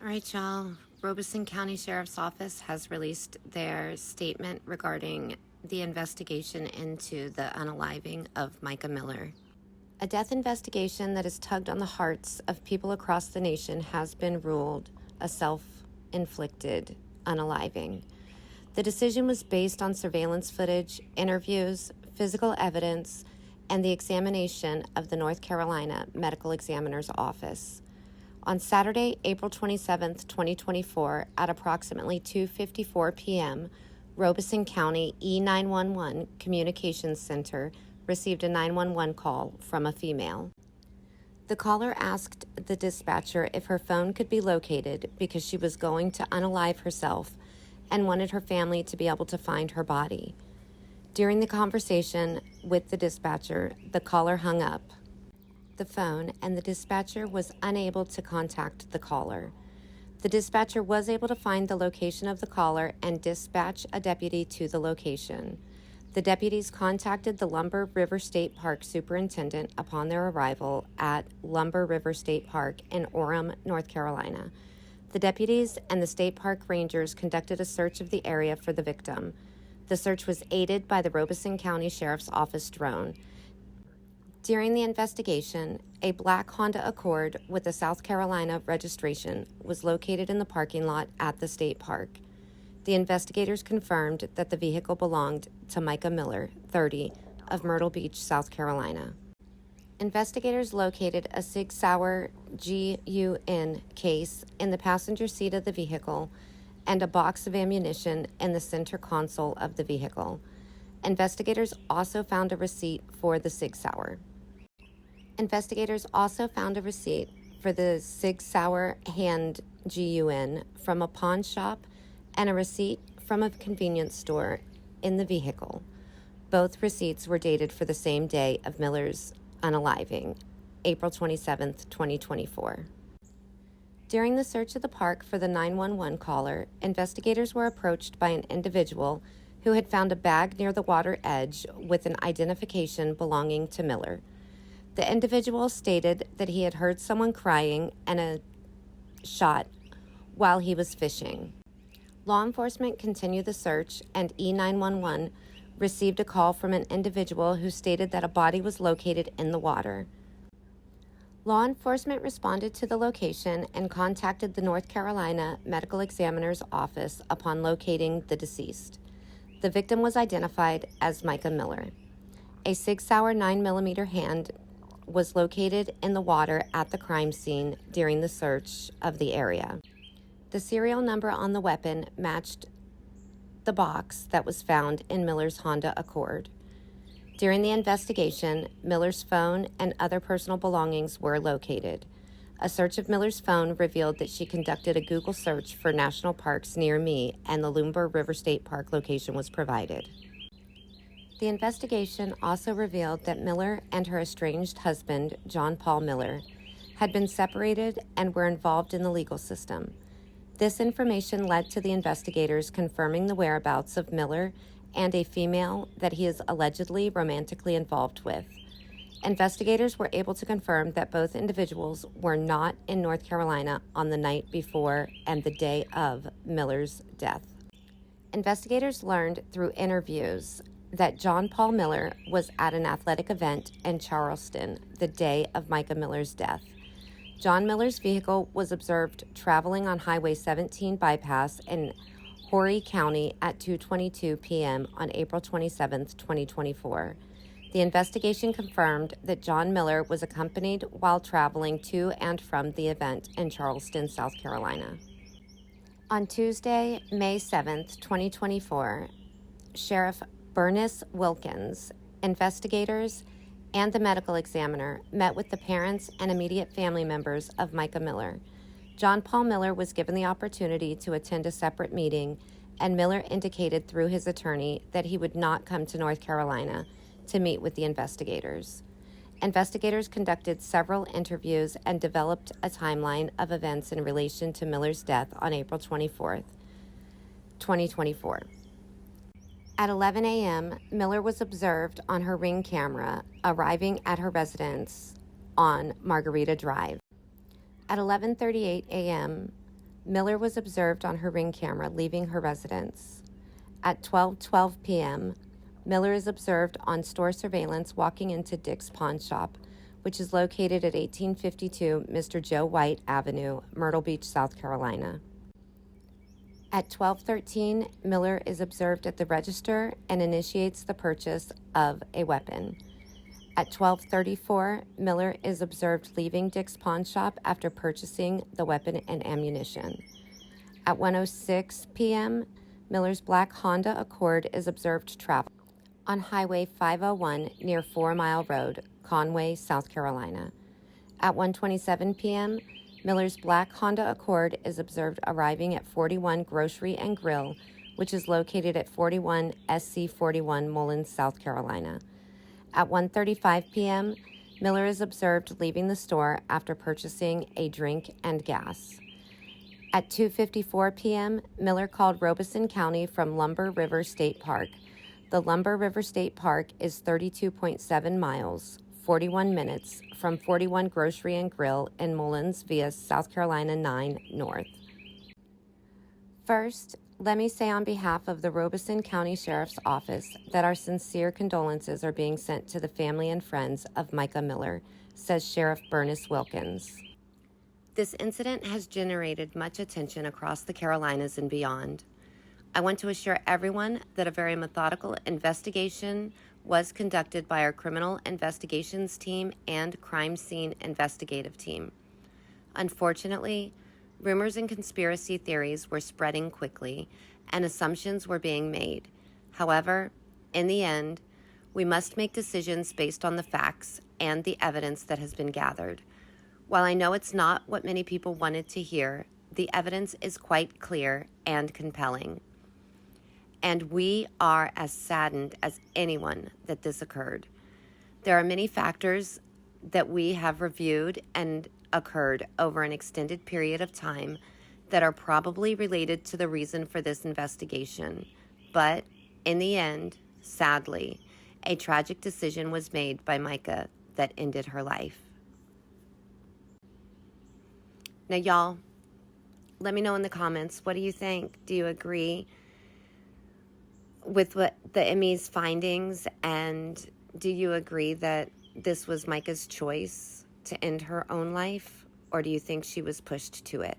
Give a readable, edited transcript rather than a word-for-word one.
All right, y'all. Robeson County Sheriff's Office has released their statement regarding the investigation into the unaliving of Mica Miller. A death investigation that has tugged on the hearts of people across the nation has been ruled a self-inflicted unaliving. The decision was based on surveillance footage, interviews, physical evidence, and the examination of the North Carolina Medical Examiner's Office. On Saturday, April 27, 2024, at approximately 2:54 p.m., Robeson County E911 Communications Center received a 911 call from a female. The caller asked the dispatcher if her phone could be located because she was going to unalive herself and wanted her family to be able to find her body. During the conversation with the dispatcher, the caller hung up the phone and the dispatcher was unable to contact the caller. The dispatcher was able to find the location of the caller and dispatch a deputy to the location. The deputies contacted the Lumber River State Park superintendent upon their arrival at Lumber River State Park in Orem, North Carolina. The deputies and the state park rangers conducted a search of the area for the victim. The search was aided by the Robeson County Sheriff's Office drone. During the investigation, a black Honda Accord with a South Carolina registration was located in the parking lot at the state park. The investigators confirmed that the vehicle belonged to Mica Miller, 30, of Myrtle Beach, South Carolina. Investigators located a Sig Sauer GUN case in the passenger seat of the vehicle and a box of ammunition in the center console of the vehicle. Investigators also found a receipt for the Sig Sauer. Investigators also found a receipt for the Sig Sauer hand GUN from a pawn shop and a receipt from a convenience store in the vehicle. Both receipts were dated for the same day of Miller's unaliving, April 27, 2024. During the search of the park for the 911 caller, investigators were approached by an individual who had found a bag near the water edge with an identification belonging to Miller. The individual stated that he had heard someone crying and a shot while he was fishing. Law enforcement continued the search, and E911 received a call from an individual who stated that a body was located in the water. Law enforcement responded to the location and contacted the North Carolina Medical Examiner's Office upon locating the deceased. The victim was identified as Mica Miller. A Sig Sauer 9mm hand was located in the water at the crime scene during the search of the area. The serial number on the weapon matched the box that was found in Miller's Honda Accord. During the investigation, Miller's phone and other personal belongings were located. A search of Miller's phone revealed that she conducted a Google search for national parks near me, and the Lumber River State Park location was provided. The investigation also revealed that Miller and her estranged husband, John Paul Miller, had been separated and were involved in the legal system. This information led to the investigators confirming the whereabouts of Miller and a female that he is allegedly romantically involved with. Investigators were able to confirm that both individuals were not in North Carolina on the night before and the day of Miller's death. Investigators learned through interviews that John Paul Miller was at an athletic event in Charleston the day of Mica Miller's death. John Miller's vehicle was observed traveling on Highway 17 bypass in Horry County at 2:22 p.m. on April 27, 2024. The investigation confirmed that John Miller was accompanied while traveling to and from the event in Charleston, South Carolina. On Tuesday, May 7, 2024, Sheriff Bernice Wilkins, investigators, and the medical examiner met with the parents and immediate family members of Mica Miller. John Paul Miller was given the opportunity to attend a separate meeting, and Miller indicated through his attorney that he would not come to North Carolina to meet with the investigators. Investigators conducted several interviews and developed a timeline of events in relation to Miller's death on April 24th, 2024. At 11 a.m., Miller was observed on her Ring camera arriving at her residence on Margarita Drive. At 11:38 a.m., Miller was observed on her Ring camera leaving her residence. At 12:12 p.m., Miller is observed on store surveillance walking into Dick's Pawn Shop, which is located at 1852 Mr. Joe White Avenue, Myrtle Beach, South Carolina. At 12:13, Miller is observed at the register and initiates the purchase of a weapon. At 12:34, Miller is observed leaving Dick's Pawn Shop after purchasing the weapon and ammunition. At 1:06 p.m., Miller's black Honda Accord is observed traveling on Highway 501 near 4 Mile Road, Conway, South Carolina. At 1:27 p.m., Miller's black Honda Accord is observed arriving at 41 Grocery and Grill, which is located at 41 SC 41 Mullins, South Carolina. At 1:35 p.m., Miller is observed leaving the store after purchasing a drink and gas. At 2:54 p.m., Miller called Robeson County from Lumber River State Park. The Lumber River State Park is 32.7 miles, 41 minutes from 41 Grocery and Grill in Mullins via South Carolina 9 North. First, let me say on behalf of the Robeson County Sheriff's Office that our sincere condolences are being sent to the family and friends of Mica Miller, says Sheriff Bernice Wilkins. This incident has generated much attention across the Carolinas and beyond. I want to assure everyone that a very methodical investigation was conducted by our Criminal Investigations Team and Crime Scene Investigative Team. Unfortunately, rumors and conspiracy theories were spreading quickly, and assumptions were being made. However, in the end, we must make decisions based on the facts and the evidence that has been gathered. While I know it's not what many people wanted to hear, the evidence is quite clear and compelling. And we are as saddened as anyone that this occurred. There are many factors that we have reviewed and occurred over an extended period of time that are probably related to the reason for this investigation. But in the end, sadly, a tragic decision was made by Mica that ended her life. Now, y'all, let me know in the comments, what do you think? Do you agree with what the ME's findings, and do you agree that this was Mica's choice to end her own life, or do you think she was pushed to it?